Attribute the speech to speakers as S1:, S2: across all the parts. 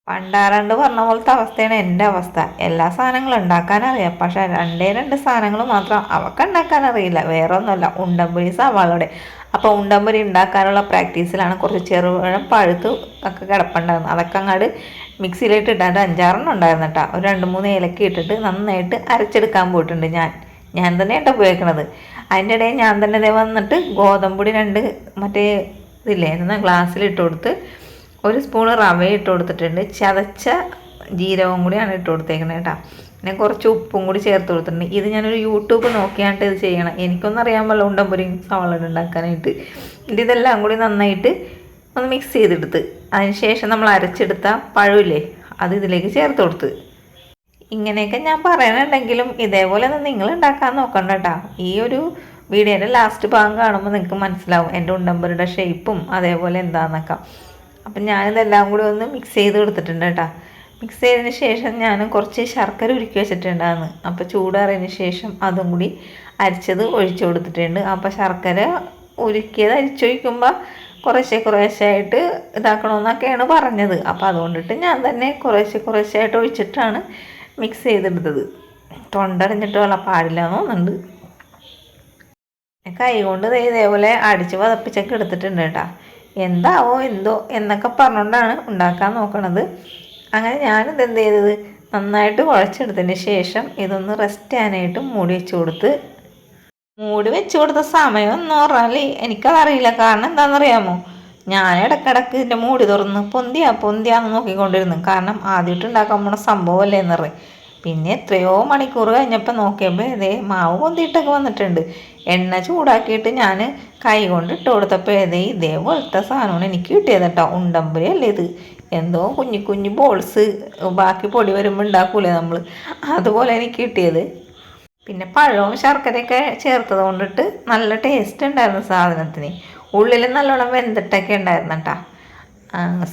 S1: പണ്ടാരണ്ട് പറഞ്ഞ പോലത്തെ അവസ്ഥയാണ് എൻ്റെ അവസ്ഥ. എല്ലാ സാധനങ്ങളും ഉണ്ടാക്കാനറിയാം, പക്ഷെ രണ്ടേ രണ്ട് സാധനങ്ങൾ മാത്രം അവൾക്ക് ഉണ്ടാക്കാൻ അറിയില്ല. വേറെ ഒന്നുമല്ല, ഉണ്ടംപൊരി സവാളയുടെ. അപ്പോൾ ഉണ്ടംപൊരി ഉണ്ടാക്കാനുള്ള പ്രാക്ടീസിലാണ്. കുറച്ച് ചെറുപഴം പഴുത്ത് ഒക്കെ കിടപ്പുണ്ടായിരുന്നു, അതൊക്കെ അങ്ങോട്ട് മിക്സിയിലിട്ട് ഇട്ടാണ്ട് 5-6 ഉണ്ടായിരുന്നു കേട്ടോ. ഒരു 2-3 ഏലക്ക ഇട്ടിട്ട് നന്നായിട്ട് അരച്ചെടുക്കാൻ പോയിട്ടുണ്ട്. ഞാൻ തന്നെ കേട്ടോ ഉപയോഗിക്കണത്. അതിൻ്റെ ഇടയിൽ ഞാൻ തന്നെ ഇതേ വന്നിട്ട് ഗോതമ്പൊടി 2 മറ്റേ ഇതില്ലേ എന്നാൽ ഗ്ലാസ്സിലിട്ട് കൊടുത്ത് 1 സ്പൂണ് റവ ഇട്ട് കൊടുത്തിട്ടുണ്ട്. ചതച്ച ജീരകവും കൂടിയാണ് ഇട്ട് കൊടുത്തേക്കുന്നത് കേട്ടോ. പിന്നെ കുറച്ച് ഉപ്പും കൂടി ചേർത്ത് കൊടുത്തിട്ടുണ്ട്. ഇത് ഞാനൊരു യൂട്യൂബ് നോക്കിയാണ്ട് ഇത് ചെയ്യണം. എനിക്കൊന്നും അറിയാൻ പാടില്ല ഉണ്ടംപൊരി സവാള ഉണ്ടാക്കാനായിട്ട്. ഇതെല്ലാം കൂടി നന്നായിട്ട് ഒന്ന് മിക്സ് ചെയ്തെടുത്ത് അതിന് ശേഷം നമ്മൾ അരച്ചെടുത്ത പഴമില്ലേ അത് ഇതിലേക്ക് ചേർത്ത് കൊടുത്ത്. ഇങ്ങനെയൊക്കെ ഞാൻ പറയണുണ്ടെങ്കിലും ഇതേപോലെ ഒന്ന് നിങ്ങൾ ഉണ്ടാക്കാൻ നോക്കണ്ട കേട്ടോ. ഈ ഒരു വീഡിയോയുടെ ലാസ്റ്റ് ഭാഗം കാണുമ്പോൾ നിങ്ങൾക്ക് മനസ്സിലാവും എൻ്റെ ഉണ്ടംപൊരിയുടെ ഷേപ്പും അതേപോലെ എന്താണെന്നൊക്കെ. അപ്പം ഞാനിതെല്ലാം കൂടി ഒന്ന് മിക്സ് ചെയ്ത് കൊടുത്തിട്ടുണ്ട് കേട്ടോ. മിക്സ് ചെയ്തതിന് ശേഷം ഞാൻ കുറച്ച് ശർക്കര ഉരുക്കി വെച്ചിട്ടുണ്ടായിരുന്നു. അപ്പോൾ ചൂടാറിയതിന് ശേഷം അതും കൂടി അരിച്ചത് ഒഴിച്ചു കൊടുത്തിട്ടുണ്ട്. അപ്പോൾ ശർക്കര ഉരുക്കിയത് അരിച്ചൊഴിക്കുമ്പോൾ കുറേശ്ശെ ഇതാക്കണമെന്നൊക്കെയാണ് പറഞ്ഞത്. അപ്പോൾ അതുകൊണ്ടിട്ട് ഞാൻ തന്നെ കുറേശ്ശെ ഒഴിച്ചിട്ടാണ് മിക്സ് ചെയ്തെടുത്തത്. തൊണ്ടടഞ്ഞിട്ട് വെള്ളം പാടില്ല എന്ന് തോന്നുന്നുണ്ട്. കൈ കൊണ്ട് ഇതേപോലെ അടിച്ച് പതപ്പിച്ചൊക്കെ എടുത്തിട്ടുണ്ട് കേട്ടോ. എന്താവോ എന്തോ എന്നൊക്കെ പറഞ്ഞുകൊണ്ടാണ് ഉണ്ടാക്കാൻ നോക്കണത്. അങ്ങനെ ഞാനിത് എന്ത് ചെയ്തത്, നന്നായിട്ട് കുഴച്ചെടുത്തതിന് ശേഷം ഇതൊന്ന് റെസ്റ്റ് ചെയ്യാനായിട്ട് മൂടി വെച്ച് കൊടുത്ത സമയം എന്ന് പറഞ്ഞാൽ എനിക്കതറിയില്ല. കാരണം എന്താണെന്നറിയാമോ, ഞാൻ ഇടയ്ക്കിടയ്ക്ക് ഇതിൻ്റെ മൂടി തുറന്ന് പൊന്തിയാന്ന് നോക്കിക്കൊണ്ടിരുന്നു. കാരണം ആദ്യമായിട്ട് ഉണ്ടാക്കാൻ പോണ സംഭവമല്ലേ എന്ന് പറയും. പിന്നെ എത്രയോ മണിക്കൂർ കഴിഞ്ഞപ്പോൾ നോക്കിയപ്പോൾ ഇതേ മാവ് പൊന്തിയിട്ടൊക്കെ വന്നിട്ടുണ്ട്. എണ്ണ ചൂടാക്കിയിട്ട് ഞാൻ കൈ കൊണ്ട് ഇട്ട് കൊടുത്തപ്പോൾ ഇതേപോലത്തെ സാധനമാണ് എനിക്ക് കിട്ടിയത് കേട്ടോ. ഉണ്ടംപൊരി അല്ലേ ഇത്, എന്തോ കുഞ്ഞു ബോൾസ് ബാക്കി പൊടി വരുമ്പോൾ ഉണ്ടാക്കൂലേ നമ്മൾ, അതുപോലെ എനിക്ക് കിട്ടിയത്. പിന്നെ പഴവും ശർക്കരയൊക്കെ ചേർത്തത് കൊണ്ടിട്ട് നല്ല ടേസ്റ്റ് ഉണ്ടായിരുന്നു സാധനത്തിന്. ഉള്ളിൽ നല്ലോണം വെന്തിട്ടൊക്കെ ഉണ്ടായിരുന്നു കേട്ടോ.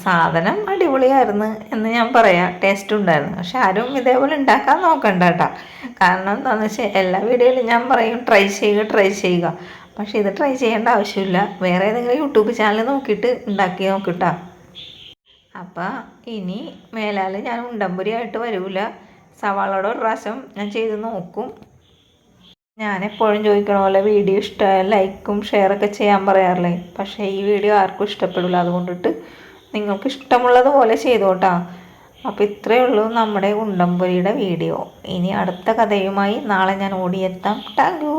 S1: സാധനം അടിപൊളിയായിരുന്നു എന്ന് ഞാൻ പറയാം. ടേസ്റ്റ് ഉണ്ടായിരുന്നു. പക്ഷെ ആരും ഇതേപോലെ ഉണ്ടാക്കാൻ നോക്കണ്ട കേട്ടോ. കാരണം എന്താണെന്ന് വെച്ചാൽ എല്ലാ വീഡിയോയിലും ഞാൻ പറയും ട്രൈ ചെയ്യുക. പക്ഷെ ഇത് ട്രൈ ചെയ്യേണ്ട ആവശ്യമില്ല. വേറെ ഏതെങ്കിലും യൂട്യൂബ് ചാനൽ നോക്കിയിട്ട് ഉണ്ടാക്കി നോക്കിട്ടാ. അപ്പം ഇനി മേലാൽ ഞാൻ ഉണ്ടംപൊരി ആയിട്ട് വരില്ല. സവാളയുടെ ഒരു പ്രാവശ്യം ഞാൻ ചെയ്ത് നോക്കും. ഞാൻ എപ്പോഴും ചോദിക്കണ പോലെ വീഡിയോ ഇഷ്ടമായ ലൈക്കും ഷെയറൊക്കെ ചെയ്യാൻ പറയാറില്ലേ. പക്ഷേ ഈ വീഡിയോ ആർക്കും ഇഷ്ടപ്പെടില്ല. അതുകൊണ്ടിട്ട് നിങ്ങൾക്ക് ഇഷ്ടമുള്ളതുപോലെ ചെയ്തോട്ടാ. അപ്പോൾ ഇത്രയേ ഉള്ളൂ നമ്മുടെ ഉണ്ടംപൊരിയുടെ വീഡിയോ. ഇനി അടുത്ത കഥയുമായി നാളെ ഞാൻ ഓടിയെത്താം. Thank you.